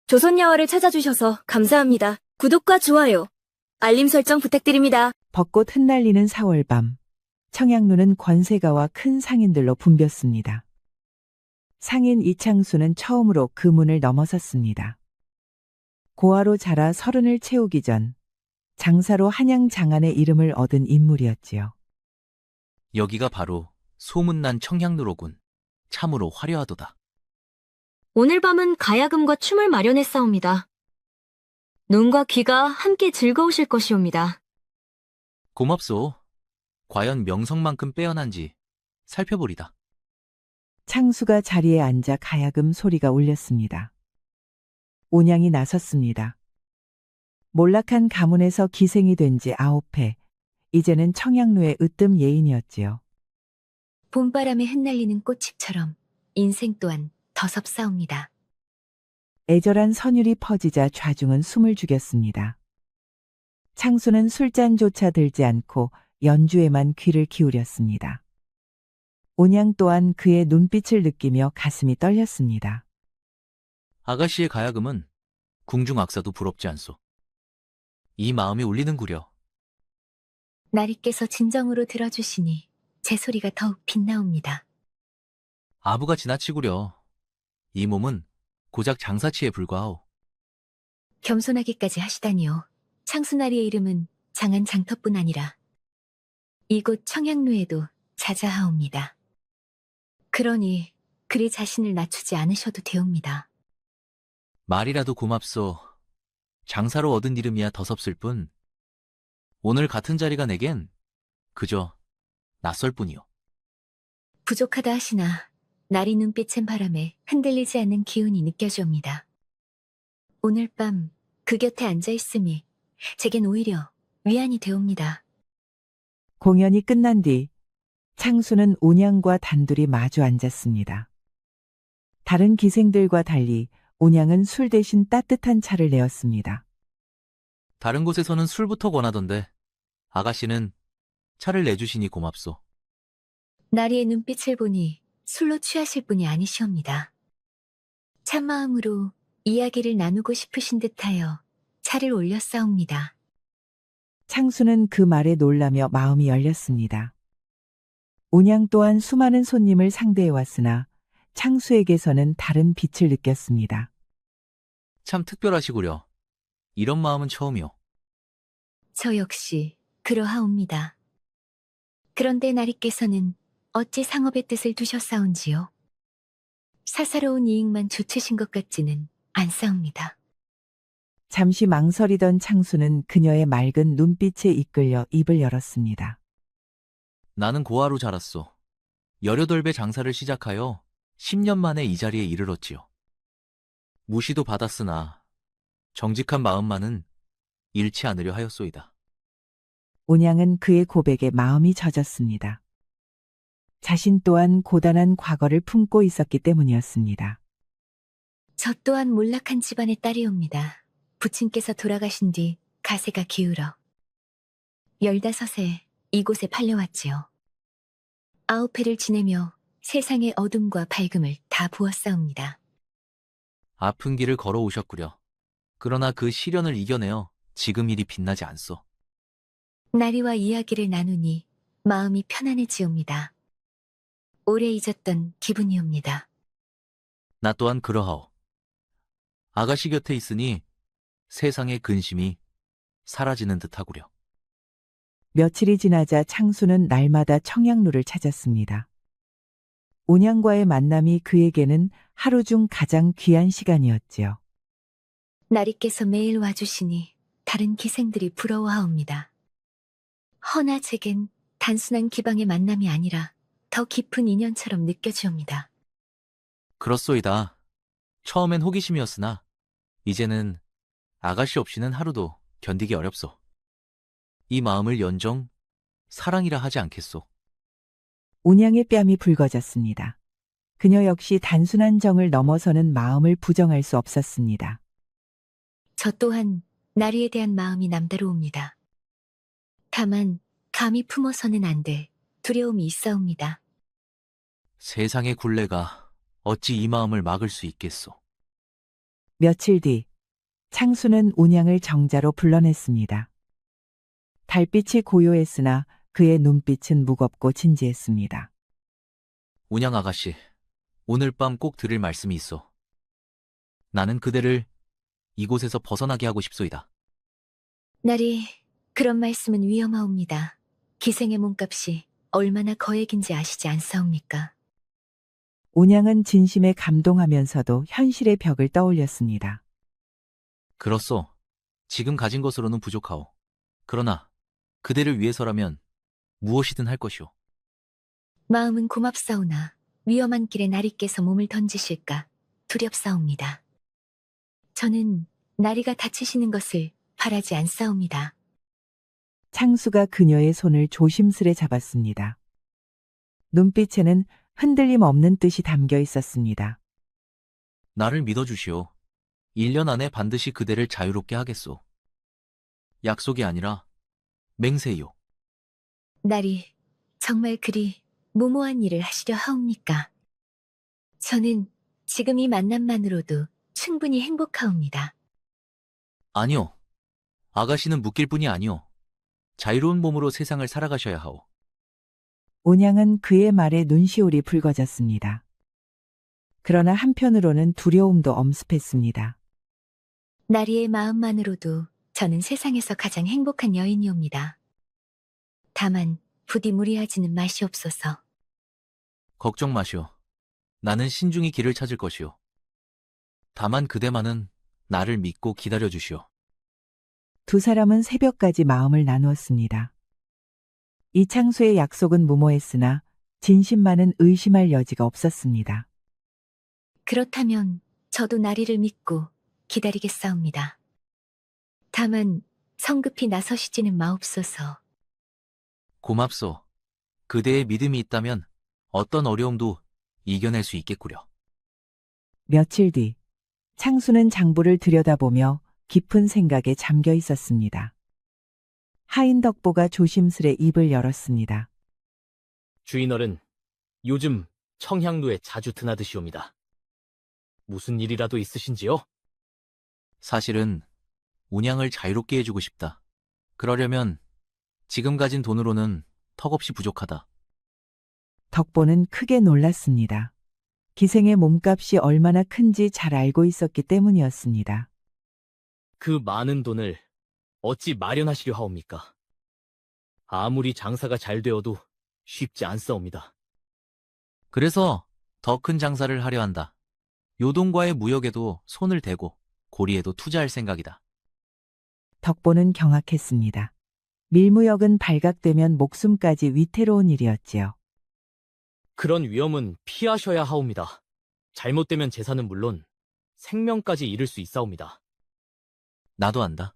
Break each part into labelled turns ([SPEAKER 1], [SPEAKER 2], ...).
[SPEAKER 1] 조선야화를 찾아주셔서 감사합니다. 구독과 좋아요, 알림 설정 부탁드립니다.
[SPEAKER 2] 벚꽃 흩날리는 4월 밤, 청양루는 권세가와 큰 상인들로 붐볐습니다. 상인 이창수는 처음으로 그 문을 넘어섰습니다. 고아로 자라 30을 채우기 전 장사로 한양 장안의 이름을 얻은 인물이었지요.
[SPEAKER 3] 여기가 바로 소문난 청향루로군. 참으로 화려하도다.
[SPEAKER 1] 오늘 밤은 가야금과 춤을 마련했사옵니다. 눈과 귀가 함께 즐거우실 것이옵니다.
[SPEAKER 3] 고맙소. 과연 명성만큼 빼어난지 살펴보리다.
[SPEAKER 2] 창수가 자리에 앉아 가야금 소리가 울렸습니다. 온양이 나섰습니다. 몰락한 가문에서 기생이 된 지 9회, 이제는 청양루의 으뜸 예인이었지요.
[SPEAKER 1] 봄바람에 흩날리는 꽃잎처럼 인생 또한 더섭사옵니다.
[SPEAKER 2] 애절한 선율이 퍼지자 좌중은 숨을 죽였습니다. 창수는 술잔조차 들지 않고 연주에만 귀를 기울였습니다. 온양 또한 그의 눈빛을 느끼며 가슴이 떨렸습니다.
[SPEAKER 3] 아가씨의 가야금은 궁중악사도 부럽지 않소. 이 마음이 울리는구려.
[SPEAKER 1] 나리께서 진정으로 들어주시니 제 소리가 더욱 빛나옵니다.
[SPEAKER 3] 아부가 지나치구려. 이 몸은 고작 장사치에 불과하오.
[SPEAKER 1] 겸손하기까지 하시다니요. 창수나리의 이름은 장안 장터뿐 아니라 이곳 청양루에도 자자하옵니다. 그러니 그리 자신을 낮추지 않으셔도 되옵니다.
[SPEAKER 3] 말이라도 고맙소. 장사로 얻은 이름이야 더섭을 뿐. 오늘 같은 자리가 내겐 그저 낯설 뿐이오.
[SPEAKER 1] 부족하다 하시나 나리 눈빛엔 바람에 흔들리지 않는 기운이 느껴지옵니다. 오늘 밤 그 곁에 앉아있음이 제겐 오히려 위안이 되옵니다.
[SPEAKER 2] 공연이 끝난 뒤 창수는 온양과 단둘이 마주 앉았습니다. 다른 기생들과 달리 온양은 술 대신 따뜻한 차를 내었습니다.
[SPEAKER 3] 다른 곳에서는 술부터 권하던데 아가씨는 차를 내주시니 고맙소.
[SPEAKER 1] 나리의 눈빛을 보니 술로 취하실 분이 아니시옵니다. 참마음으로 이야기를 나누고 싶으신 듯하여 차를 올렸사옵니다.
[SPEAKER 2] 창수는 그 말에 놀라며 마음이 열렸습니다. 온양 또한 수많은 손님을 상대해 왔으나 창수에게서는 다른 빛을 느꼈습니다.
[SPEAKER 3] 참 특별하시구려. 이런 마음은 처음이오.
[SPEAKER 1] 저 역시 그러하옵니다. 그런데 나리께서는 어찌 상업의 뜻을 두셨사온지요? 사사로운 이익만 좇으신 것 같지는 않사옵니다.
[SPEAKER 2] 잠시 망설이던 창수는 그녀의 맑은 눈빛에 이끌려 입을 열었습니다.
[SPEAKER 3] 나는 고아로 자랐소. 18배 장사를 시작하여 10년 만에 이 자리에 이르렀지요. 무시도 받았으나 정직한 마음만은 잃지 않으려 하였소이다.
[SPEAKER 2] 온양은 그의 고백에 마음이 젖었습니다. 자신 또한 고단한 과거를 품고 있었기 때문이었습니다.
[SPEAKER 1] 저 또한 몰락한 집안의 딸이옵니다. 부친께서 돌아가신 뒤 가세가 기울어 15에 이곳에 팔려왔지요. 9회를 지내며 세상의 어둠과 밝음을 다 부었사옵니다.
[SPEAKER 3] 아픈 길을 걸어오셨구려. 그러나 그 시련을 이겨내어 지금 일이 빛나지 않소.
[SPEAKER 1] 나리와 이야기를 나누니 마음이 편안해지옵니다. 오래 잊었던 기분이옵니다.
[SPEAKER 3] 나 또한 그러하오. 아가씨 곁에 있으니 세상의 근심이 사라지는 듯하구려.
[SPEAKER 2] 며칠이 지나자 창수는 날마다 청양루를 찾았습니다. 온양과의 만남이 그에게는 하루 중 가장 귀한 시간이었지요.
[SPEAKER 1] 나리께서 매일 와주시니 다른 기생들이 부러워하옵니다. 허나 제겐 단순한 기방의 만남이 아니라 더 깊은 인연처럼 느껴지옵니다.
[SPEAKER 3] 그렇소이다. 처음엔 호기심이었으나 이제는 아가씨 없이는 하루도 견디기 어렵소. 이 마음을 연정 사랑이라 하지 않겠소.
[SPEAKER 2] 온양의 뺨이 붉어졌습니다. 그녀 역시 단순한 정을 넘어서는 마음을 부정할 수 없었습니다.
[SPEAKER 1] 저 또한 나리에 대한 마음이 남다르옵니다. 다만 감히 품어서는 안 돼 두려움이 있사옵니다.
[SPEAKER 3] 세상의 굴레가 어찌 이 마음을 막을 수 있겠소.
[SPEAKER 2] 며칠 뒤 창수는 운양을 정자로 불러냈습니다. 달빛이 고요했으나 그의 눈빛은 무겁고 진지했습니다.
[SPEAKER 3] 운양 아가씨, 오늘 밤 꼭 드릴 말씀이 있어. 나는 그대를 이곳에서 벗어나게 하고 싶소이다.
[SPEAKER 1] 나리, 그런 말씀은 위험하옵니다. 기생의 몸값이 얼마나 거액인지 아시지 않사옵니까?
[SPEAKER 2] 운양은 진심에 감동하면서도 현실의 벽을 떠올렸습니다.
[SPEAKER 3] 그렇소. 지금 가진 것으로는 부족하오. 그러나 그대를 위해서라면 무엇이든 할 것이오.
[SPEAKER 1] 마음은 고맙사오나 위험한 길에 나리께서 몸을 던지실까 두렵사옵니다. 저는 나리가 다치시는 것을 바라지 않사옵니다.
[SPEAKER 2] 창수가 그녀의 손을 조심스레 잡았습니다. 눈빛에는 흔들림 없는 뜻이 담겨 있었습니다.
[SPEAKER 3] 나를 믿어주시오. 1년 안에 반드시 그대를 자유롭게 하겠소. 약속이 아니라 맹세요.
[SPEAKER 1] 나리, 정말 그리 무모한 일을 하시려 하옵니까? 저는 지금 이 만남만으로도 충분히 행복하옵니다.
[SPEAKER 3] 아니요. 아가씨는 묶일 뿐이 아니오. 자유로운 몸으로 세상을 살아가셔야 하오.
[SPEAKER 2] 운양은 그의 말에 눈시울이 붉어졌습니다. 그러나 한편으로는 두려움도 엄습했습니다.
[SPEAKER 1] 나리의 마음만으로도 저는 세상에서 가장 행복한 여인이옵니다. 다만 부디 무리하지는 마시옵소서.
[SPEAKER 3] 걱정 마시오. 나는 신중히 길을 찾을 것이오. 다만 그대만은 나를 믿고 기다려주시오.
[SPEAKER 2] 두 사람은 새벽까지 마음을 나누었습니다. 이창수의 약속은 무모했으나 진심만은 의심할 여지가 없었습니다.
[SPEAKER 1] 그렇다면 저도 나리를 믿고 기다리겠사옵니다. 다만 성급히 나서시지는 마옵소서.
[SPEAKER 3] 고맙소. 그대의 믿음이 있다면 어떤 어려움도 이겨낼 수 있겠구려.
[SPEAKER 2] 며칠 뒤 창수는 장부를 들여다보며 깊은 생각에 잠겨 있었습니다. 하인덕보가 조심스레 입을 열었습니다.
[SPEAKER 4] 주인어른, 요즘 청향루에 자주 드나드시옵니다. 무슨 일이라도 있으신지요?
[SPEAKER 3] 사실은 운양을 자유롭게 해주고 싶다. 그러려면 지금 가진 돈으로는 턱없이 부족하다.
[SPEAKER 2] 덕보는 크게 놀랐습니다. 기생의 몸값이 얼마나 큰지 잘 알고 있었기 때문이었습니다.
[SPEAKER 4] 그 많은 돈을 어찌 마련하시려 하옵니까? 아무리 장사가 잘 되어도 쉽지 않사옵니다.
[SPEAKER 3] 그래서 더 큰 장사를 하려 한다. 요동과의 무역에도 손을 대고 고리에도 투자할 생각이다.
[SPEAKER 2] 덕보는 경악했습니다. 밀무역은 발각되면 목숨까지 위태로운 일이었지요.
[SPEAKER 4] 그런 위험은 피하셔야 하옵니다. 잘못되면 재산은 물론 생명까지 잃을 수 있사옵니다.
[SPEAKER 3] 나도 안다.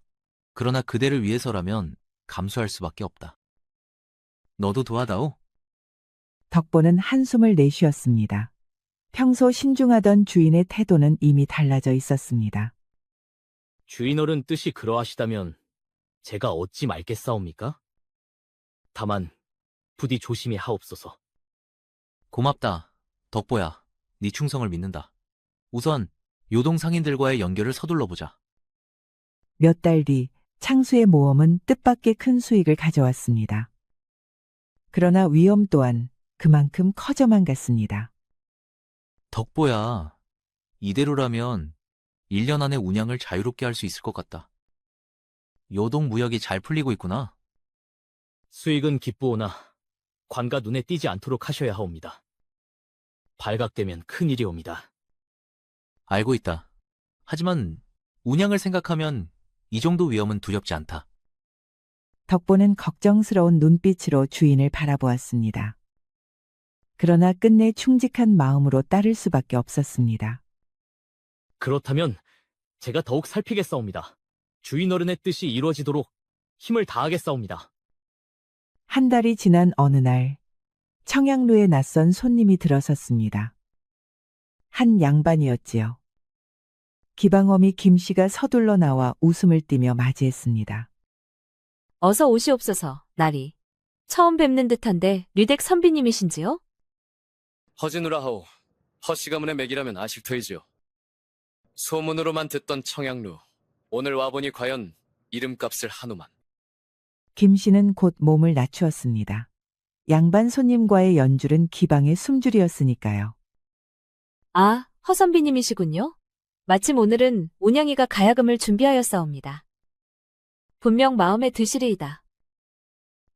[SPEAKER 3] 그러나 그대를 위해서라면 감수할 수밖에 없다. 너도 도와다오?
[SPEAKER 2] 덕보는 한숨을 내쉬었습니다. 평소 신중하던 주인의 태도는 이미 달라져 있었습니다.
[SPEAKER 4] 주인어른 뜻이 그러하시다면 제가 어찌 말겠사옵니까? 다만 부디 조심히 하옵소서.
[SPEAKER 3] 고맙다. 덕보야, 네 충성을 믿는다. 우선 요동 상인들과의 연결을 서둘러 보자.
[SPEAKER 2] 몇 달 뒤 창수의 모험은 뜻밖의 큰 수익을 가져왔습니다. 그러나 위험 또한 그만큼 커져만 갔습니다.
[SPEAKER 3] 덕보야, 이대로라면 1년 안에 운양을 자유롭게 할 수 있을 것 같다. 요동 무역이 잘 풀리고 있구나.
[SPEAKER 4] 수익은 기쁘오나 관가 눈에 띄지 않도록 하셔야 하옵니다. 발각되면 큰일이옵니다.
[SPEAKER 3] 알고 있다. 하지만 운양을 생각하면 이 정도 위험은 두렵지 않다.
[SPEAKER 2] 덕보는 걱정스러운 눈빛으로 주인을 바라보았습니다. 그러나 끝내 충직한 마음으로 따를 수밖에 없었습니다.
[SPEAKER 4] 그렇다면 제가 더욱 살피겠사옵니다. 주인어른의 뜻이 이루어지도록 힘을 다하겠사옵니다.
[SPEAKER 2] 한 달이 지난 어느 날 청양루에 낯선 손님이 들어섰습니다. 한 양반이었지요. 기방어미 김씨가 서둘러 나와 웃음을 띠며 맞이했습니다.
[SPEAKER 5] 어서 오시옵소서, 나리. 처음 뵙는 듯한데 류댁 선비님이신지요?
[SPEAKER 6] 허진우라 하오. 허씨 가문의 맥이라면 아실 터이지요. 소문으로만 듣던 청양루. 오늘 와보니 과연 이름값을 한우만.
[SPEAKER 2] 김 씨는 곧 몸을 낮추었습니다. 양반 손님과의 연줄은 기방의 숨줄이었으니까요.
[SPEAKER 5] 아, 허선비님이시군요. 마침 오늘은 온양이가 가야금을 준비하였사옵니다. 분명 마음에 드시리이다.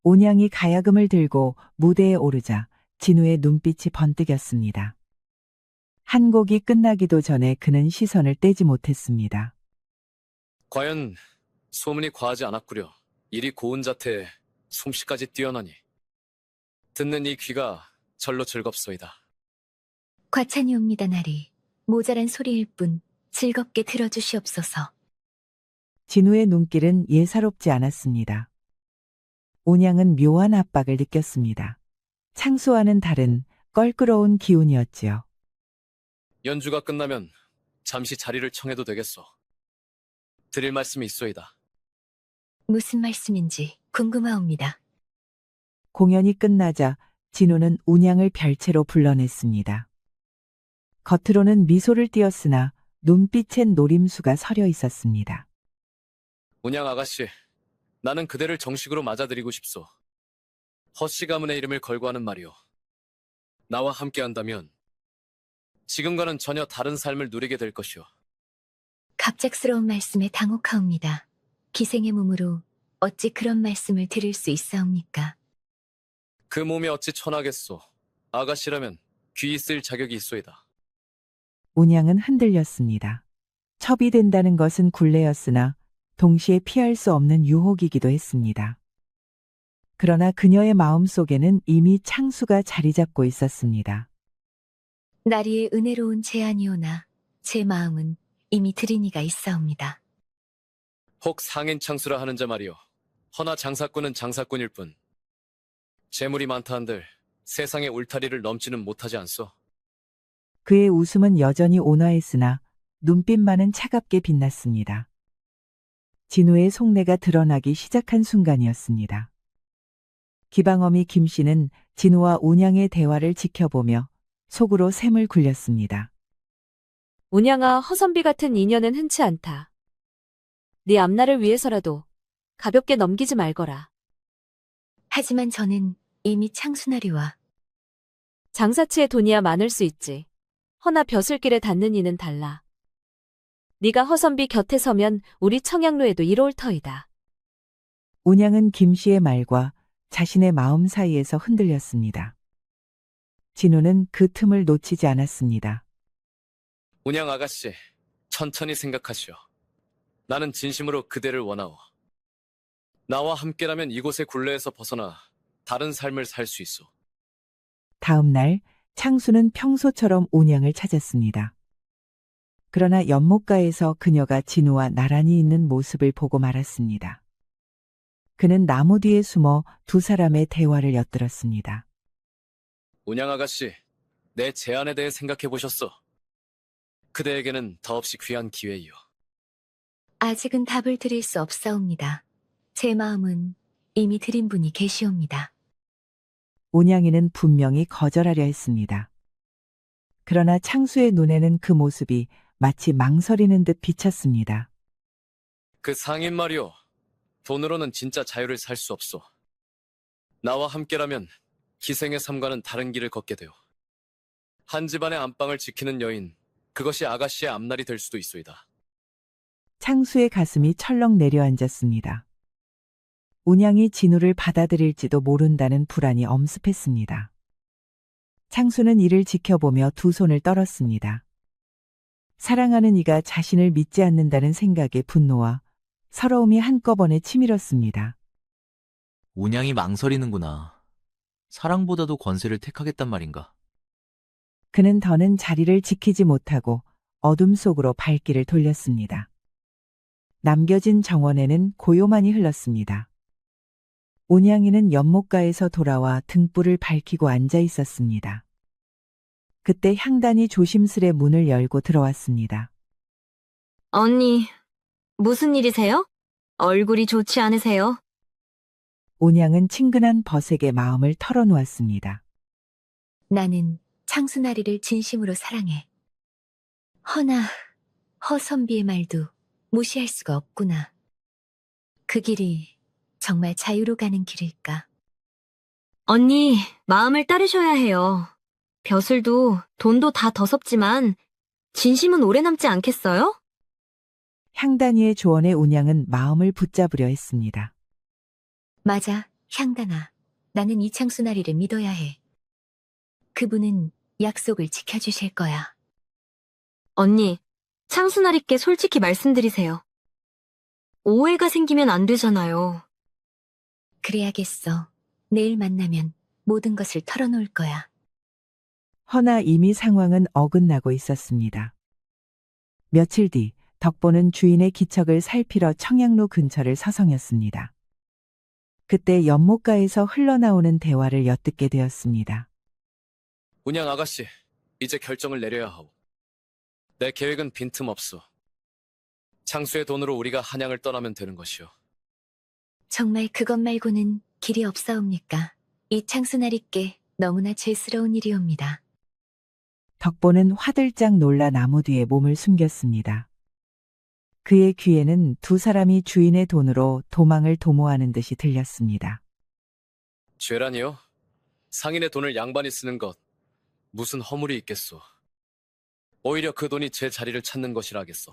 [SPEAKER 2] 온양이 가야금을 들고 무대에 오르자 진우의 눈빛이 번뜩였습니다. 한 곡이 끝나기도 전에 그는 시선을 떼지 못했습니다.
[SPEAKER 6] 과연 소문이 과하지 않았구려. 일이 고운 자태에 솜씨까지 뛰어나니. 듣는 이 귀가 절로 즐겁소이다.
[SPEAKER 1] 과찬이옵니다, 나리. 모자란 소리일 뿐 즐겁게 들어주시옵소서.
[SPEAKER 2] 진우의 눈길은 예사롭지 않았습니다. 온양은 묘한 압박을 느꼈습니다. 창수와는 다른 껄끄러운 기운이었지요.
[SPEAKER 6] 연주가 끝나면 잠시 자리를 청해도 되겠소. 드릴 말씀이 있소이다.
[SPEAKER 1] 무슨 말씀인지 궁금하옵니다.
[SPEAKER 2] 공연이 끝나자 진우는 운양을 별채로 불러냈습니다. 겉으로는 미소를 띄었으나 눈빛엔 노림수가 서려 있었습니다.
[SPEAKER 6] 운양 아가씨, 나는 그대를 정식으로 맞아드리고 싶소. 허씨 가문의 이름을 걸고 하는 말이오. 나와 함께한다면 지금과는 전혀 다른 삶을 누리게 될 것이오.
[SPEAKER 1] 갑작스러운 말씀에 당혹하옵니다. 기생의 몸으로 어찌 그런 말씀을 드릴 수 있사옵니까?
[SPEAKER 6] 그 몸이 어찌 천하겠소. 아가씨라면 귀 있을 자격이 있소이다.
[SPEAKER 2] 운양은 흔들렸습니다. 첩이 된다는 것은 굴레였으나 동시에 피할 수 없는 유혹이기도 했습니다. 그러나 그녀의 마음속에는 이미 창수가 자리 잡고 있었습니다.
[SPEAKER 1] 나리의 은혜로운 제안이오나 제 마음은 이미 드린 이가 있사옵니다.
[SPEAKER 6] 혹 상인 창수라 하는 자 말이오. 허나 장사꾼은 장사꾼일 뿐. 재물이 많다 한들 세상의 울타리를 넘지는 못하지 않소.
[SPEAKER 2] 그의 웃음은 여전히 온화했으나 눈빛만은 차갑게 빛났습니다. 진우의 속내가 드러나기 시작한 순간이었습니다. 기방어미 김 씨는 진우와 온양의 대화를 지켜보며 속으로 샘을 굴렸습니다.
[SPEAKER 5] 온양아, 허선비 같은 인연은 흔치 않다. 네 앞날을 위해서라도 가볍게 넘기지 말거라.
[SPEAKER 1] 하지만 저는 이미 창수나리와
[SPEAKER 5] 장사치에 돈이야 많을 수 있지. 허나 벼슬길에 닿는 이는 달라. 네가 허선비 곁에 서면 우리 청양루에도 이로울 터이다.
[SPEAKER 2] 온양은 김 씨의 말과 자신의 마음 사이에서 흔들렸습니다. 진우는 그 틈을 놓치지 않았습니다.
[SPEAKER 6] 운양 아가씨, 천천히 생각하시오. 나는 진심으로 그대를 원하오. 나와 함께라면 이곳의 굴레에서 벗어나 다른 삶을 살 수 있어.
[SPEAKER 2] 다음 날 창수는 평소처럼 온양을 찾았습니다. 그러나 연못가에서 그녀가 진우와 나란히 있는 모습을 보고 말았습니다. 그는 나무 뒤에 숨어 두 사람의 대화를 엿들었습니다.
[SPEAKER 6] 운양 아가씨, 내 제안에 대해 생각해 보셨소? 그대에게는 더없이 귀한 기회이요.
[SPEAKER 1] 아직은 답을 드릴 수 없사옵니다. 제 마음은 이미 드린 분이 계시옵니다.
[SPEAKER 2] 온양이는 분명히 거절하려 했습니다. 그러나 창수의 눈에는 그 모습이 마치 망설이는 듯 비쳤습니다.
[SPEAKER 6] 그 상인 말이오. 돈으로는 진짜 자유를 살 수 없소. 나와 함께라면 기생의 삶과는 다른 길을 걷게 되오. 한 집안의 안방을 지키는 여인, 그것이 아가씨의 앞날이 될 수도 있소이다.
[SPEAKER 2] 창수의 가슴이 철렁 내려앉았습니다. 온양이 진우를 받아들일지도 모른다는 불안이 엄습했습니다. 창수는 이를 지켜보며 두 손을 떨었습니다. 사랑하는 이가 자신을 믿지 않는다는 생각에 분노와 서러움이 한꺼번에 치밀었습니다.
[SPEAKER 3] 온양이 망설이는구나. 사랑보다도 권세를 택하겠단 말인가.
[SPEAKER 2] 그는 더는 자리를 지키지 못하고 어둠 속으로 발길을 돌렸습니다. 남겨진 정원에는 고요만이 흘렀습니다. 온양이는 연못가에서 돌아와 등불을 밝히고 앉아 있었습니다. 그때 향단이 조심스레 문을 열고 들어왔습니다.
[SPEAKER 7] 언니, 무슨 일이세요? 얼굴이 좋지 않으세요?
[SPEAKER 2] 온양은 친근한 벗에게 마음을 털어놓았습니다.
[SPEAKER 1] 나는 창수나리를 진심으로 사랑해. 허나 허선비의 말도 무시할 수가 없구나. 그 길이 정말 자유로 가는 길일까?
[SPEAKER 7] 언니, 마음을 따르셔야 해요. 벼슬도 돈도 다 더섭지만 진심은 오래 남지 않겠어요?
[SPEAKER 2] 향단이의 조언에 운양은 마음을 붙잡으려 했습니다.
[SPEAKER 1] 맞아, 향단아. 나는 이창수 나리를 믿어야 해. 그분은 약속을 지켜주실 거야.
[SPEAKER 7] 언니, 창수나리께 솔직히 말씀드리세요. 오해가 생기면 안 되잖아요.
[SPEAKER 1] 그래야겠어. 내일 만나면 모든 것을 털어놓을 거야.
[SPEAKER 2] 허나 이미 상황은 어긋나고 있었습니다. 며칠 뒤 덕보는 주인의 기척을 살피러 청양로 근처를 서성였습니다. 그때 연못가에서 흘러나오는 대화를 엿듣게 되었습니다.
[SPEAKER 6] 운양 아가씨, 이제 결정을 내려야 하오. 내 계획은 빈틈없어. 창수의 돈으로 우리가 한양을 떠나면 되는 것이오.
[SPEAKER 1] 정말 그것 말고는 길이 없사옵니까? 이 창수나리께 너무나 죄스러운 일이옵니다.
[SPEAKER 2] 덕보는 화들짝 놀라 나무 뒤에 몸을 숨겼습니다. 그의 귀에는 두 사람이 주인의 돈으로 도망을 도모하는 듯이 들렸습니다.
[SPEAKER 6] 죄라니요? 상인의 돈을 양반이 쓰는 것, 무슨 허물이 있겠소. 오히려 그 돈이 제 자리를 찾는 것이라겠어.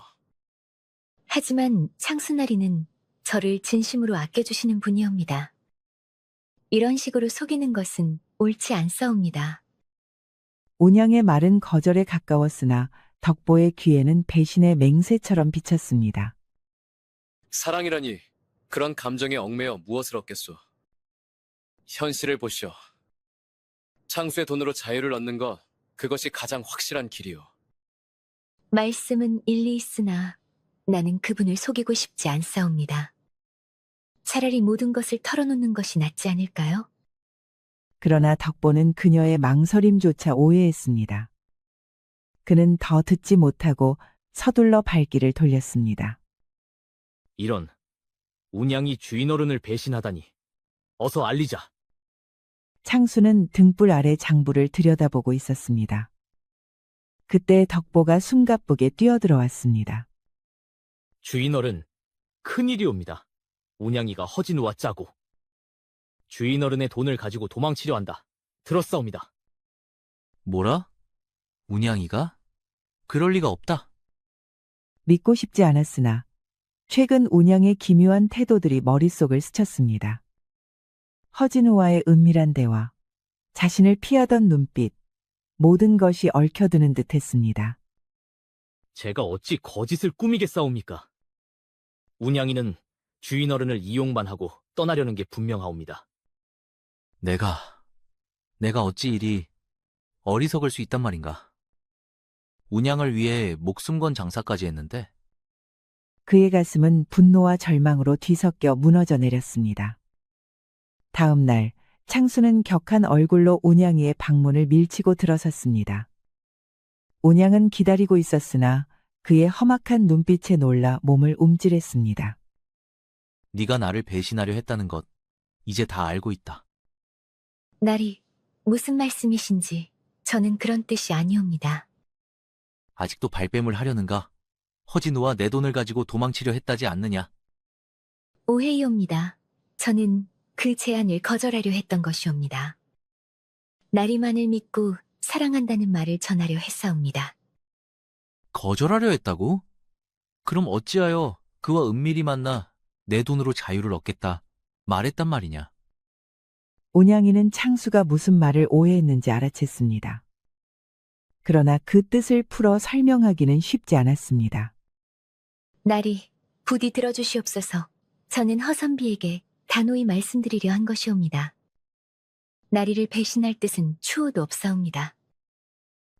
[SPEAKER 1] 하지만 창수나리는 저를 진심으로 아껴주시는 분이옵니다. 이런 식으로 속이는 것은 옳지 않사옵니다.
[SPEAKER 2] 운양의 말은 거절에 가까웠으나 덕보의 귀에는 배신의 맹세처럼 비쳤습니다.
[SPEAKER 6] 사랑이라니 그런 감정에 얽매여 무엇을 얻겠소. 현실을 보시오. 창수의 돈으로 자유를 얻는 것, 그것이 가장 확실한 길이오.
[SPEAKER 1] 말씀은 일리 있으나 나는 그분을 속이고 싶지 않사옵니다. 차라리 모든 것을 털어놓는 것이 낫지 않을까요?
[SPEAKER 2] 그러나 덕보는 그녀의 망설임조차 오해했습니다. 그는 더 듣지 못하고 서둘러 발길을 돌렸습니다.
[SPEAKER 4] 이런, 운양이 주인 어른을 배신하다니. 어서 알리자.
[SPEAKER 2] 창수는 등불 아래 장부를 들여다보고 있었습니다. 그때 덕보가 숨가쁘게 뛰어들어왔습니다.
[SPEAKER 4] 주인 어른, 큰일이옵니다. 운양이가 허진우와 짜고. 주인 어른의 돈을 가지고 도망치려 한다. 들었사옵니다.
[SPEAKER 3] 뭐라? 운양이가? 그럴 리가 없다.
[SPEAKER 2] 믿고 싶지 않았으나 최근 운양의 기묘한 태도들이 머릿속을 스쳤습니다. 허진우와의 은밀한 대화, 자신을 피하던 눈빛, 모든 것이 얽혀드는 듯했습니다.
[SPEAKER 4] 제가 어찌 거짓을 꾸미겠사옵니까? 운양이는 주인 어른을 이용만 하고 떠나려는 게 분명하옵니다.
[SPEAKER 3] 내가 어찌 이리 어리석을 수 있단 말인가. 운양을 위해 목숨 건 장사까지 했는데
[SPEAKER 2] 그의 가슴은 분노와 절망으로 뒤섞여 무너져 내렸습니다. 다음 날 창수는 격한 얼굴로 운양이의 방문을 밀치고 들어섰습니다. 운양은 기다리고 있었으나 그의 험악한 눈빛에 놀라 몸을 움찔했습니다.
[SPEAKER 3] 네가 나를 배신하려 했다는 것 이제 다 알고 있다.
[SPEAKER 1] 나리, 무슨 말씀이신지 저는 그런 뜻이 아니옵니다.
[SPEAKER 3] 아직도 발뺌을 하려는가? 허진우와 내 돈을 가지고 도망치려 했다지 않느냐?
[SPEAKER 1] 오해이옵니다. 저는 그 제안을 거절하려 했던 것이옵니다. 나리만을 믿고 사랑한다는 말을 전하려 했사옵니다.
[SPEAKER 3] 거절하려 했다고? 그럼 어찌하여 그와 은밀히 만나 내 돈으로 자유를 얻겠다 말했단 말이냐?
[SPEAKER 2] 운양이는 창수가 무슨 말을 오해했는지 알아챘습니다. 그러나 그 뜻을 풀어 설명하기는 쉽지 않았습니다.
[SPEAKER 1] 나리, 부디 들어주시옵소서. 저는 허선비에게 단호히 말씀드리려 한 것이옵니다. 나리를 배신할 뜻은 추호도 없사옵니다.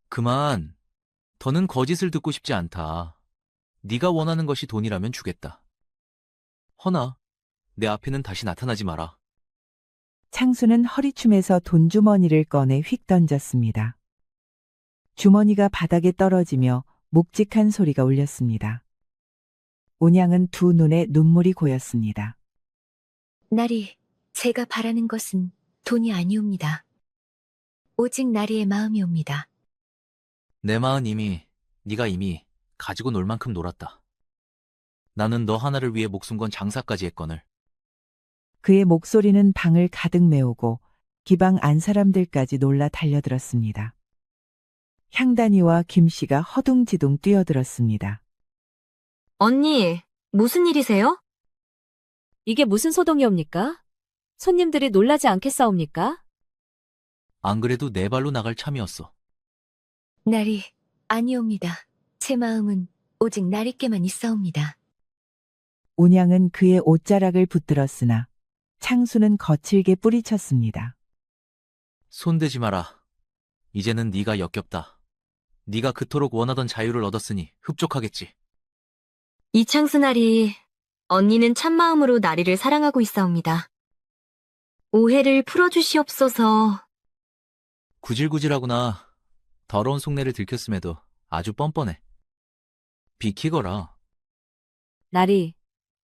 [SPEAKER 3] 그만. 더는 거짓을 듣고 싶지 않다. 네가 원하는 것이 돈이라면 주겠다. 허나 내 앞에는 다시 나타나지 마라.
[SPEAKER 2] 창수는 허리춤에서 돈주머니를 꺼내 휙 던졌습니다. 주머니가 바닥에 떨어지며 묵직한 소리가 울렸습니다. 운양은 두 눈에 눈물이 고였습니다.
[SPEAKER 1] 나리, 제가 바라는 것은 돈이 아니옵니다. 오직 나리의 마음이옵니다.
[SPEAKER 3] 내 마음 네가 이미 가지고 놀 만큼 놀았다. 나는 너 하나를 위해 목숨 건 장사까지 했거늘.
[SPEAKER 2] 그의 목소리는 방을 가득 메우고 기방 안 사람들까지 놀라 달려들었습니다. 향단이와 김씨가 허둥지둥 뛰어들었습니다.
[SPEAKER 7] 언니, 무슨 일이세요?
[SPEAKER 5] 이게 무슨 소동이옵니까? 손님들이 놀라지 않겠사옵니까?
[SPEAKER 3] 안 그래도 네 발로 나갈 참이었어.
[SPEAKER 1] 날이 아니옵니다. 제 마음은 오직 나리께만 있사옵니다.
[SPEAKER 2] 운양은 그의 옷자락을 붙들었으나 창수는 거칠게 뿌리쳤습니다.
[SPEAKER 3] 손대지 마라. 이제는 네가 역겹다. 네가 그토록 원하던 자유를 얻었으니 흡족하겠지.
[SPEAKER 7] 이창수 나리, 언니는 참마음으로 나리를 사랑하고 있사옵니다. 오해를 풀어주시옵소서.
[SPEAKER 3] 구질구질하구나. 더러운 속내를 들켰음에도 아주 뻔뻔해. 비키거라.
[SPEAKER 5] 나리,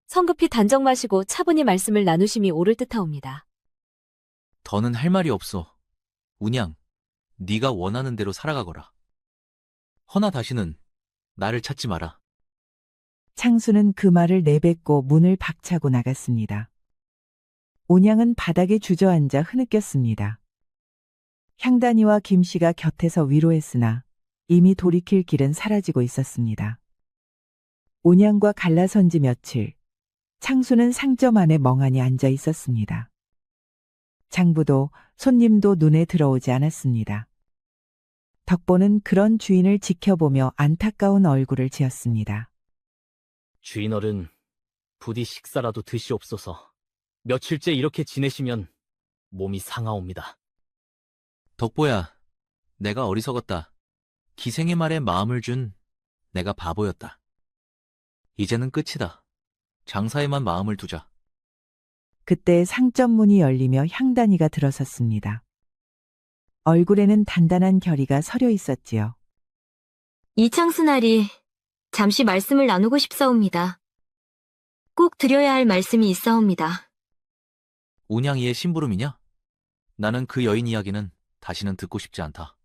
[SPEAKER 5] 성급히 단정 마시고 차분히 말씀을 나누심이 옳을 듯하옵니다.
[SPEAKER 3] 더는 할 말이 없어. 운양, 네가 원하는 대로 살아가거라. 허나 다시는 나를 찾지 마라.
[SPEAKER 2] 창수는 그 말을 내뱉고 문을 박차고 나갔습니다. 온양은 바닥에 주저앉아 흐느꼈습니다. 향단이와 김씨가 곁에서 위로했으나 이미 돌이킬 길은 사라지고 있었습니다. 온양과 갈라선 지 며칠, 창수는 상점 안에 멍하니 앉아 있었습니다. 장부도 손님도 눈에 들어오지 않았습니다. 덕보는 그런 주인을 지켜보며 안타까운 얼굴을 지었습니다.
[SPEAKER 4] 주인어른, 부디 식사라도 드시옵소서. 며칠째 이렇게 지내시면 몸이 상하옵니다.
[SPEAKER 3] 덕보야, 내가 어리석었다. 기생의 말에 마음을 준 내가 바보였다. 이제는 끝이다. 장사에만 마음을 두자.
[SPEAKER 2] 그때 상점 문이 열리며 향단이가 들어섰습니다. 얼굴에는 단단한 결의가 서려 있었지요.
[SPEAKER 7] 이창수 나리, 잠시 말씀을 나누고 싶사옵니다. 꼭 드려야 할 말씀이 있사옵니다.
[SPEAKER 3] 운양이의 심부름이냐? 나는 그 여인 이야기는 다시는 듣고 싶지 않다.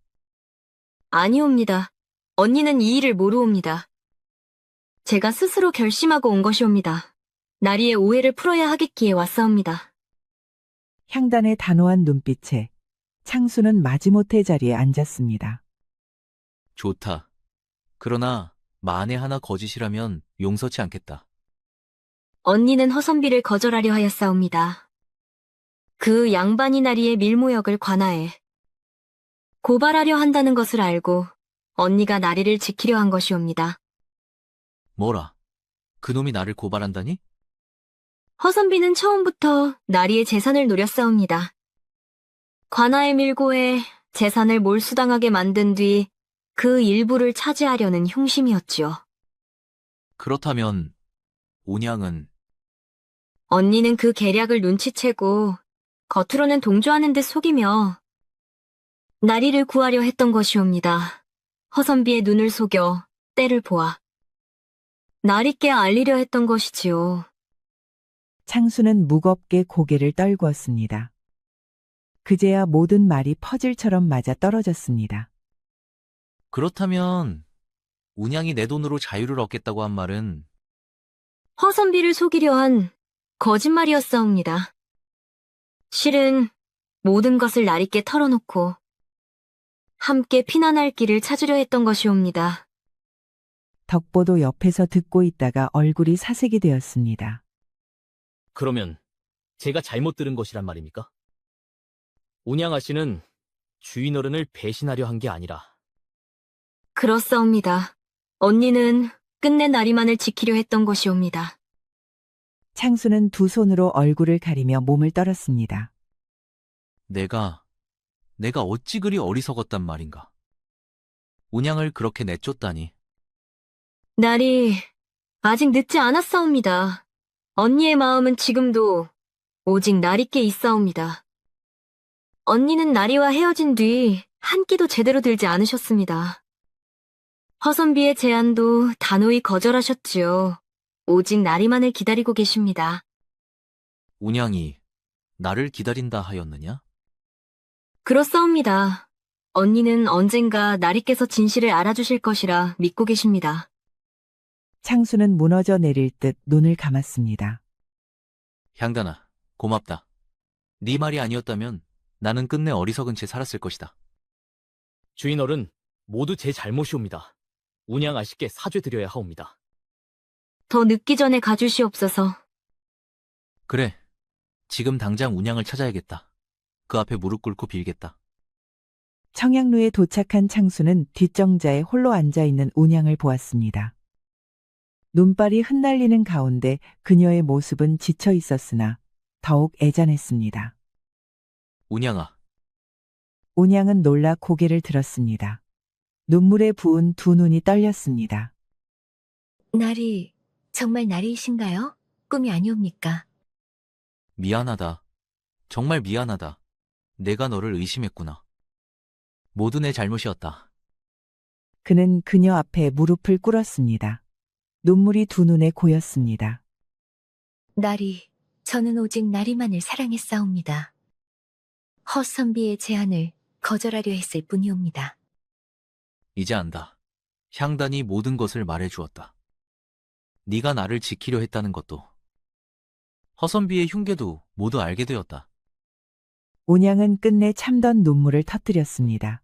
[SPEAKER 7] 아니옵니다. 언니는 이 일을 모르옵니다. 제가 스스로 결심하고 온 것이옵니다. 나리의 오해를 풀어야 하겠기에 왔사옵니다.
[SPEAKER 2] 향단의 단호한 눈빛에 창수는 마지못해 자리에 앉았습니다.
[SPEAKER 3] 좋다. 그러나 만에 하나 거짓이라면 용서치 않겠다.
[SPEAKER 7] 언니는 허선비를 거절하려 하였사옵니다. 그 양반이 나리의 밀모역을 관하에 고발하려 한다는 것을 알고 언니가 나리를 지키려 한 것이옵니다.
[SPEAKER 3] 뭐라? 그놈이 나를 고발한다니?
[SPEAKER 7] 허선비는 처음부터 나리의 재산을 노렸사옵니다. 관아의 밀고에 재산을 몰수당하게 만든 뒤 그 일부를 차지하려는 흉심이었지요.
[SPEAKER 3] 그렇다면 운양은
[SPEAKER 7] 언니는 그 계략을 눈치채고 겉으로는 동조하는 듯 속이며 나리를 구하려 했던 것이옵니다. 허선비의 눈을 속여 때를 보아 나리께 알리려 했던 것이지요.
[SPEAKER 2] 창수는 무겁게 고개를 떨구었습니다. 그제야 모든 말이 퍼즐처럼 맞아 떨어졌습니다.
[SPEAKER 3] 그렇다면 운양이 내 돈으로 자유를 얻겠다고 한 말은
[SPEAKER 7] 허선비를 속이려 한 거짓말이었사옵니다. 실은 모든 것을 나리께 털어놓고 함께 피난할 길을 찾으려 했던 것이옵니다.
[SPEAKER 2] 덕보도 옆에서 듣고 있다가 얼굴이 사색이 되었습니다.
[SPEAKER 4] 그러면 제가 잘못 들은 것이란 말입니까? 운양아 씨는 주인어른을 배신하려 한 게 아니라
[SPEAKER 7] 그렇사옵니다. 언니는 끝내 나리만을 지키려 했던 것이옵니다.
[SPEAKER 2] 창수는 두 손으로 얼굴을 가리며 몸을 떨었습니다.
[SPEAKER 3] 내가 어찌 그리 어리석었단 말인가. 운양을 그렇게 내쫓다니.
[SPEAKER 7] 나리, 아직 늦지 않았사옵니다. 언니의 마음은 지금도 오직 나리께 있사옵니다. 언니는 나리와 헤어진 뒤 한 끼도 제대로 들지 않으셨습니다. 허선비의 제안도 단호히 거절하셨지요. 오직 나리만을 기다리고 계십니다.
[SPEAKER 3] 운양이 나를 기다린다 하였느냐?
[SPEAKER 7] 그렇사옵니다. 언니는 언젠가 나리께서 진실을 알아주실 것이라 믿고 계십니다.
[SPEAKER 2] 창수는 무너져 내릴 듯 눈을 감았습니다.
[SPEAKER 3] 향단아, 고맙다. 네 말이 아니었다면 나는 끝내 어리석은 채 살았을 것이다.
[SPEAKER 4] 주인어른, 모두 제 잘못이옵니다. 운양 아씨께 사죄드려야 하옵니다.
[SPEAKER 7] 더 늦기 전에 가주시옵소서.
[SPEAKER 3] 그래, 지금 당장 운양을 찾아야겠다. 그 앞에 무릎 꿇고 빌겠다.
[SPEAKER 2] 청양루에 도착한 창수는 뒷정자에 홀로 앉아있는 운양을 보았습니다. 눈발이 흩날리는 가운데 그녀의 모습은 지쳐 있었으나 더욱 애잔했습니다.
[SPEAKER 3] 운양아,
[SPEAKER 2] 운양은 놀라 고개를 들었습니다. 눈물에 부은 두 눈이 떨렸습니다.
[SPEAKER 1] 날이 정말 날이신가요? 꿈이 아니옵니까?
[SPEAKER 3] 미안하다. 정말 미안하다. 내가 너를 의심했구나. 모두 내 잘못이었다.
[SPEAKER 2] 그는 그녀 앞에 무릎을 꿇었습니다. 눈물이 두 눈에 고였습니다.
[SPEAKER 1] 날이, 저는 오직 나리만을 사랑했사옵니다. 허선비의 제안을 거절하려 했을 뿐이옵니다.
[SPEAKER 3] 이제 안다. 향단이 모든 것을 말해주었다. 네가 나를 지키려 했다는 것도, 허선비의 흉계도 모두 알게 되었다.
[SPEAKER 2] 운양은 끝내 참던 눈물을 터뜨렸습니다.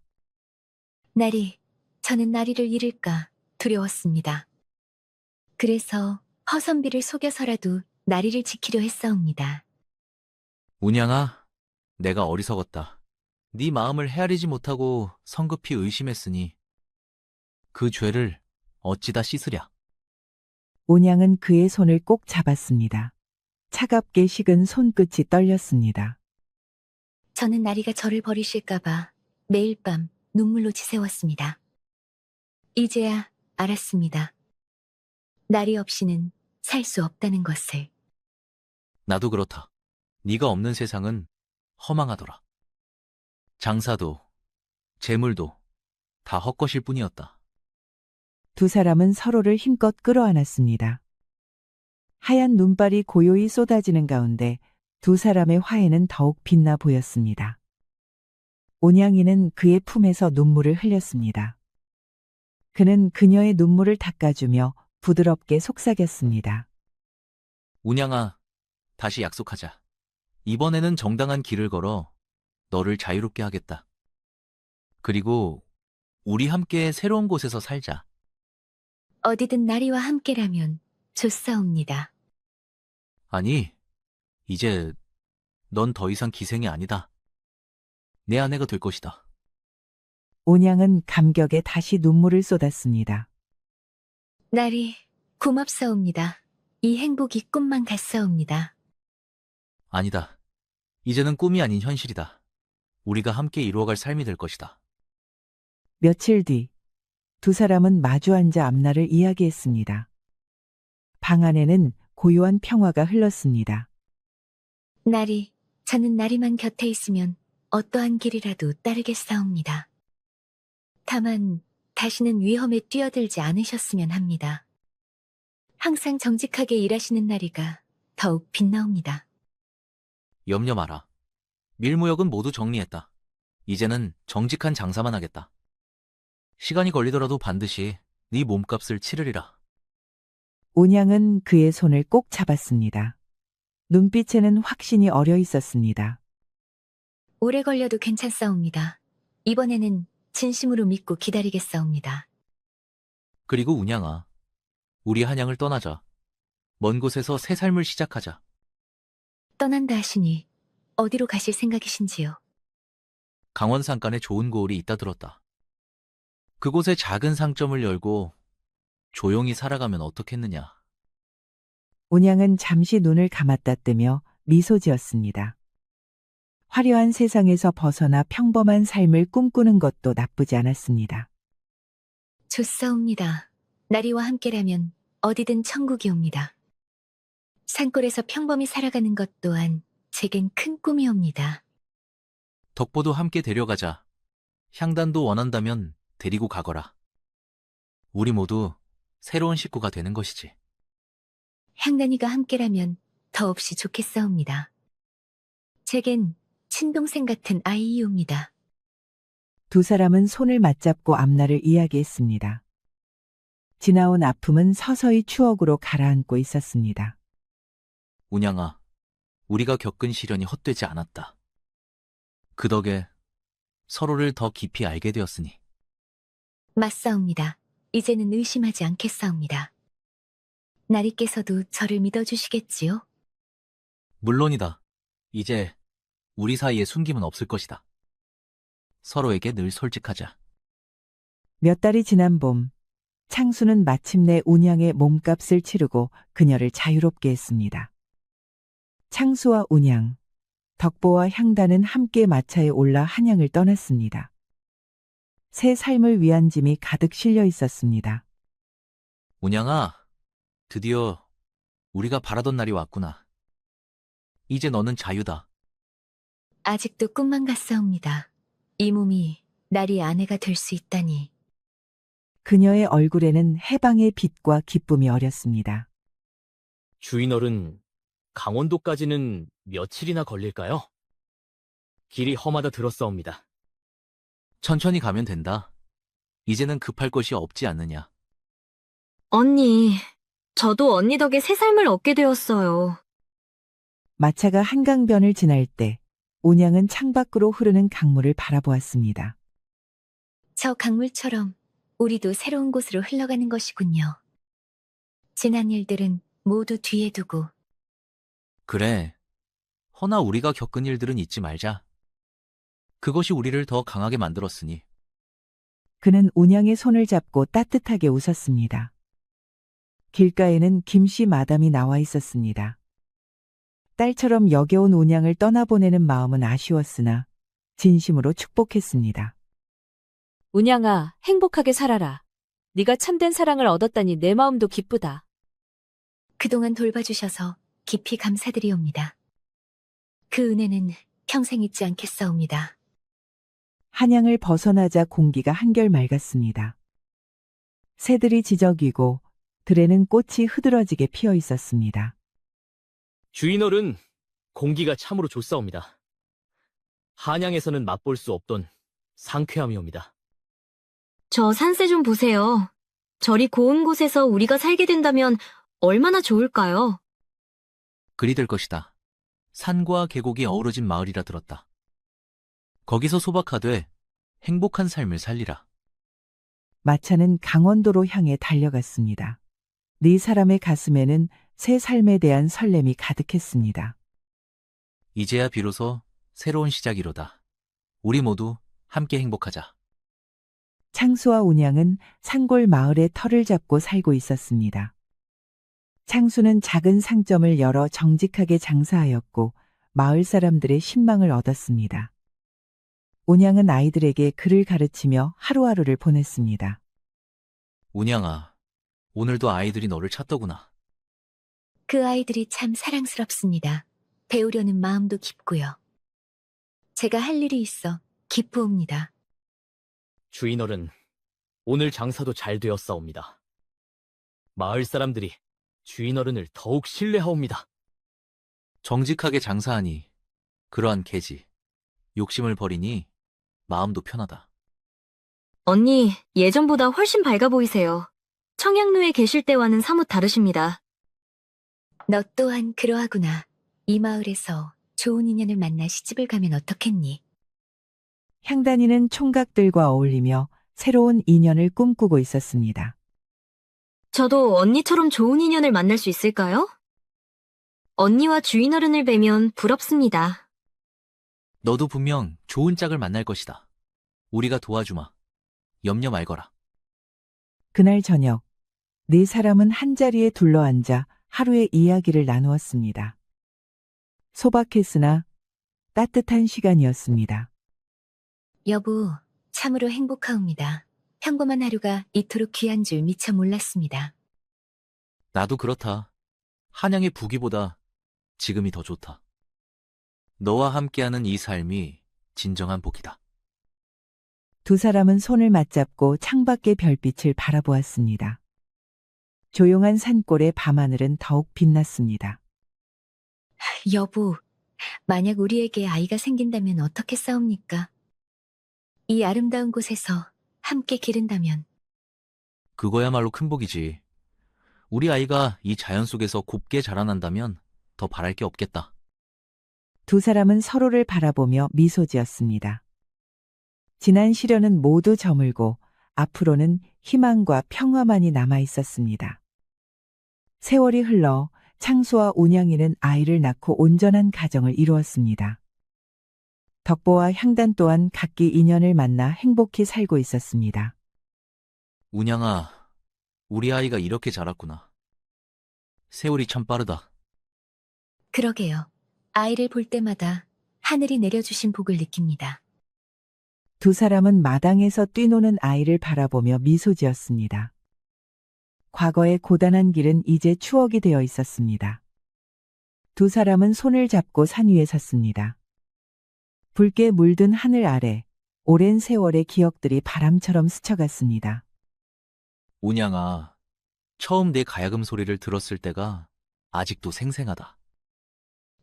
[SPEAKER 1] 날이, 저는 나리를 잃을까 두려웠습니다. 그래서 허선비를 속여서라도 나리를 지키려 했사옵니다.
[SPEAKER 3] 운양아, 내가 어리석었다. 네 마음을 헤아리지 못하고 성급히 의심했으니 그 죄를 어찌다 씻으랴.
[SPEAKER 2] 운양은 그의 손을 꼭 잡았습니다. 차갑게 식은 손끝이 떨렸습니다.
[SPEAKER 1] 저는 나리가 저를 버리실까봐 매일 밤 눈물로 지새웠습니다. 이제야 알았습니다. 나리 없이는 살 수 없다는 것을.
[SPEAKER 3] 나도 그렇다. 네가 없는 세상은 허망하더라. 장사도 재물도 다 헛것일 뿐이었다.
[SPEAKER 2] 두 사람은 서로를 힘껏 끌어안았습니다. 하얀 눈발이 고요히 쏟아지는 가운데 두 사람의 화해는 더욱 빛나 보였습니다. 온양이는 그의 품에서 눈물을 흘렸습니다. 그는 그녀의 눈물을 닦아주며 부드럽게 속삭였습니다.
[SPEAKER 3] 운양아, 다시 약속하자. 이번에는 정당한 길을 걸어 너를 자유롭게 하겠다. 그리고 우리 함께 새로운 곳에서 살자.
[SPEAKER 1] 어디든 나리와 함께라면 좋사옵니다.
[SPEAKER 3] 아니, 이제 넌 더 이상 기생이 아니다. 내 아내가 될 것이다.
[SPEAKER 2] 온양은 감격에 다시 눈물을 쏟았습니다.
[SPEAKER 1] 나리, 고맙사옵니다. 이 행복이 꿈만 같사옵니다.
[SPEAKER 3] 아니다. 이제는 꿈이 아닌 현실이다. 우리가 함께 이루어갈 삶이 될 것이다.
[SPEAKER 2] 며칠 뒤, 두 사람은 마주 앉아 앞날을 이야기했습니다. 방 안에는 고요한 평화가 흘렀습니다.
[SPEAKER 1] 나리, 저는 나리만 곁에 있으면 어떠한 길이라도 따르겠사옵니다. 다만 다시는 위험에 뛰어들지 않으셨으면 합니다. 항상 정직하게 일하시는 나리가 더욱 빛나옵니다.
[SPEAKER 3] 염려 마라. 밀무역은 모두 정리했다. 이제는 정직한 장사만 하겠다. 시간이 걸리더라도 반드시 네 몸값을 치르리라.
[SPEAKER 2] 온양은 그의 손을 꼭 잡았습니다. 눈빛에는 확신이 어려 있었습니다.
[SPEAKER 1] 오래 걸려도 괜찮사옵니다. 이번에는 진심으로 믿고 기다리겠사옵니다.
[SPEAKER 3] 그리고 운양아, 우리 한양을 떠나자. 먼 곳에서 새 삶을 시작하자.
[SPEAKER 1] 떠난다 하시니 어디로 가실 생각이신지요?
[SPEAKER 3] 강원산간에 좋은 고을이 있다 들었다. 그곳에 작은 상점을 열고 조용히 살아가면 어떻겠느냐.
[SPEAKER 2] 온양은 잠시 눈을 감았다 뜨며 미소 지었습니다. 화려한 세상에서 벗어나 평범한 삶을 꿈꾸는 것도 나쁘지 않았습니다.
[SPEAKER 1] 좋사옵니다. 나리와 함께라면 어디든 천국이옵니다. 산골에서 평범히 살아가는 것 또한 제겐 큰 꿈이옵니다.
[SPEAKER 3] 덕보도 함께 데려가자. 향단도 원한다면 데리고 가거라. 우리 모두 새로운 식구가 되는 것이지.
[SPEAKER 1] 향단이가 함께라면 더없이 좋겠사옵니다. 제겐 친동생 같은 아이이옵니다.
[SPEAKER 2] 두 사람은 손을 맞잡고 앞날을 이야기했습니다. 지나온 아픔은 서서히 추억으로 가라앉고 있었습니다.
[SPEAKER 3] 운양아, 우리가 겪은 시련이 헛되지 않았다. 그 덕에 서로를 더 깊이 알게 되었으니.
[SPEAKER 1] 맞사옵니다. 이제는 의심하지 않겠사옵니다. 나리께서도 저를 믿어주시겠지요?
[SPEAKER 3] 물론이다. 이제 우리 사이에 숨김은 없을 것이다. 서로에게 늘 솔직하자.
[SPEAKER 2] 몇 달이 지난 봄, 창수는 마침내 운양의 몸값을 치르고 그녀를 자유롭게 했습니다. 창수와 운양, 덕보와 향단은 함께 마차에 올라 한양을 떠났습니다. 새 삶을 위한 짐이 가득 실려 있었습니다.
[SPEAKER 3] 운양아, 드디어 우리가 바라던 날이 왔구나. 이제 너는 자유다.
[SPEAKER 1] 아직도 꿈만 같사옵니다. 이 몸이 나리의 아내가 될 수 있다니.
[SPEAKER 2] 그녀의 얼굴에는 해방의 빛과 기쁨이 어렸습니다.
[SPEAKER 4] 주인어른, 강원도까지는 며칠이나 걸릴까요? 길이 험하다 들었사옵니다.
[SPEAKER 3] 천천히 가면 된다. 이제는 급할 것이 없지 않느냐.
[SPEAKER 7] 언니, 저도 언니 덕에 새 삶을 얻게 되었어요.
[SPEAKER 2] 마차가 한강변을 지날 때 운양은 창밖으로 흐르는 강물을 바라보았습니다.
[SPEAKER 1] 저 강물처럼 우리도 새로운 곳으로 흘러가는 것이군요. 지난 일들은 모두 뒤에 두고
[SPEAKER 3] 그래. 허나 우리가 겪은 일들은 잊지 말자. 그것이 우리를 더 강하게 만들었으니.
[SPEAKER 2] 그는 운양의 손을 잡고 따뜻하게 웃었습니다. 길가에는 김씨 마담이 나와 있었습니다. 딸처럼 여겨온 운양을 떠나보내는 마음은 아쉬웠으나 진심으로 축복했습니다.
[SPEAKER 5] 운양아, 행복하게 살아라. 네가 참된 사랑을 얻었다니 내 마음도 기쁘다.
[SPEAKER 1] 그동안 돌봐주셔서 깊이 감사드리옵니다. 그 은혜는 평생 잊지 않겠사옵니다.
[SPEAKER 2] 한양을 벗어나자 공기가 한결 맑았습니다. 새들이 지저귀고 들에는 꽃이 흐드러지게 피어 있었습니다.
[SPEAKER 4] 주인어른, 공기가 참으로 좋사옵니다. 한양에서는 맛볼 수 없던 상쾌함이옵니다.
[SPEAKER 7] 저 산세 좀 보세요. 저리 고운 곳에서 우리가 살게 된다면 얼마나 좋을까요?
[SPEAKER 3] 그리 될 것이다. 산과 계곡이 어우러진 마을이라 들었다. 거기서 소박하되 행복한 삶을 살리라.
[SPEAKER 2] 마차는 강원도로 향해 달려갔습니다. 네 사람의 가슴에는 새 삶에 대한 설렘이 가득했습니다.
[SPEAKER 3] 이제야 비로소 새로운 시작이로다. 우리 모두 함께 행복하자.
[SPEAKER 2] 창수와 운양은 산골 마을에 터를 잡고 살고 있었습니다. 창수는 작은 상점을 열어 정직하게 장사하였고 마을 사람들의 신망을 얻었습니다. 운양은 아이들에게 글을 가르치며 하루하루를 보냈습니다.
[SPEAKER 3] 운양아, 오늘도 아이들이 너를 찾더구나.
[SPEAKER 1] 그 아이들이 참 사랑스럽습니다. 배우려는 마음도 깊고요. 제가 할 일이 있어 기쁘옵니다.
[SPEAKER 4] 주인어른, 오늘 장사도 잘 되었사옵니다. 마을 사람들이 주인어른을 더욱 신뢰하옵니다.
[SPEAKER 3] 정직하게 장사하니 그러한 계지, 욕심을 버리니 마음도 편하다.
[SPEAKER 7] 언니, 예전보다 훨씬 밝아 보이세요. 청양로에 계실 때와는 사뭇 다르십니다.
[SPEAKER 1] 너 또한 그러하구나. 이 마을에서 좋은 인연을 만나 시집을 가면 어떻겠니?
[SPEAKER 2] 향단이는 총각들과 어울리며 새로운 인연을 꿈꾸고 있었습니다.
[SPEAKER 7] 저도 언니처럼 좋은 인연을 만날 수 있을까요? 언니와 주인어른을 뵈면 부럽습니다.
[SPEAKER 3] 너도 분명 좋은 짝을 만날 것이다. 우리가 도와주마. 염려 말거라.
[SPEAKER 2] 그날 저녁, 네 사람은 한자리에 둘러앉아 하루의 이야기를 나누었습니다. 소박했으나 따뜻한 시간이었습니다.
[SPEAKER 1] 여보, 참으로 행복하옵니다. 평범한 하루가 이토록 귀한 줄 미처 몰랐습니다.
[SPEAKER 3] 나도 그렇다. 한양의 부귀보다 지금이 더 좋다. 너와 함께하는 이 삶이 진정한 복이다.
[SPEAKER 2] 두 사람은 손을 맞잡고 창밖의 별빛을 바라보았습니다. 조용한 산골의 밤하늘은 더욱 빛났습니다.
[SPEAKER 1] 여보, 만약 우리에게 아이가 생긴다면 어떻게 싸웁니까? 이 아름다운 곳에서 함께 기른다면
[SPEAKER 3] 그거야말로 큰 복이지. 우리 아이가 이 자연 속에서 곱게 자라난다면 더 바랄 게 없겠다.
[SPEAKER 2] 두 사람은 서로를 바라보며 미소 지었습니다. 지난 시련은 모두 저물고 앞으로는 희망과 평화만이 남아 있었습니다. 세월이 흘러 창수와 운양이는 아이를 낳고 온전한 가정을 이루었습니다. 덕보와 향단 또한 각기 인연을 만나 행복히 살고 있었습니다.
[SPEAKER 3] 운양아, 우리 아이가 이렇게 자랐구나. 세월이 참 빠르다.
[SPEAKER 1] 그러게요. 아이를 볼 때마다 하늘이 내려주신 복을 느낍니다.
[SPEAKER 2] 두 사람은 마당에서 뛰노는 아이를 바라보며 미소 지었습니다. 과거의 고단한 길은 이제 추억이 되어 있었습니다. 두 사람은 손을 잡고 산 위에 섰습니다. 붉게 물든 하늘 아래 오랜 세월의 기억들이 바람처럼 스쳐갔습니다.
[SPEAKER 3] 운양아, 처음 내 가야금 소리를 들었을 때가 아직도 생생하다.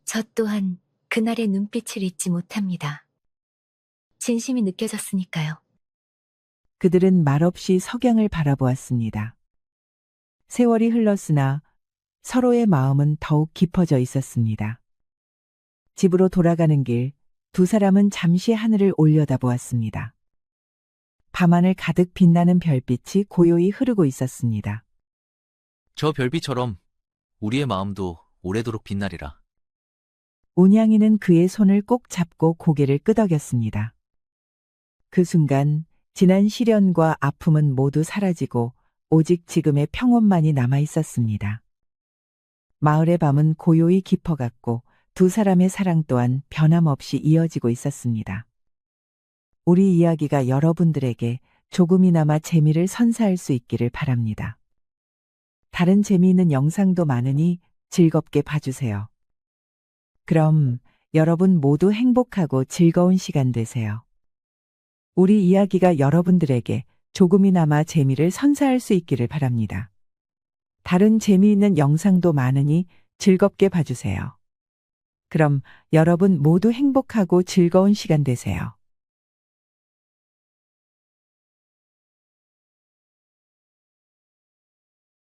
[SPEAKER 1] 저 또한 그날의 눈빛을 잊지 못합니다. 진심이 느껴졌으니까요.
[SPEAKER 2] 그들은 말없이 석양을 바라보았습니다. 세월이 흘렀으나 서로의 마음은 더욱 깊어져 있었습니다. 집으로 돌아가는 길, 두 사람은 잠시 하늘을 올려다보았습니다. 밤하늘 가득 빛나는 별빛이 고요히 흐르고 있었습니다.
[SPEAKER 3] 저 별빛처럼 우리의 마음도 오래도록 빛나리라.
[SPEAKER 2] 운양이는 그의 손을 꼭 잡고 고개를 끄덕였습니다. 그 순간 지난 시련과 아픔은 모두 사라지고 오직 지금의 평온만이 남아 있었습니다. 마을의 밤은 고요히 깊어갔고 두 사람의 사랑 또한 변함없이 이어지고 있었습니다. 우리 이야기가 여러분들에게 조금이나마 재미를 선사할 수 있기를 바랍니다. 다른 재미있는 영상도 많으니 즐겁게 봐주세요. 그럼 여러분 모두 행복하고 즐거운 시간 되세요. 우리 이야기가 여러분들에게 조금이나마 재미를 선사할 수 있기를 바랍니다. 다른 재미있는 영상도 많으니 즐겁게 봐주세요. 그럼 여러분 모두 행복하고 즐거운 시간 되세요.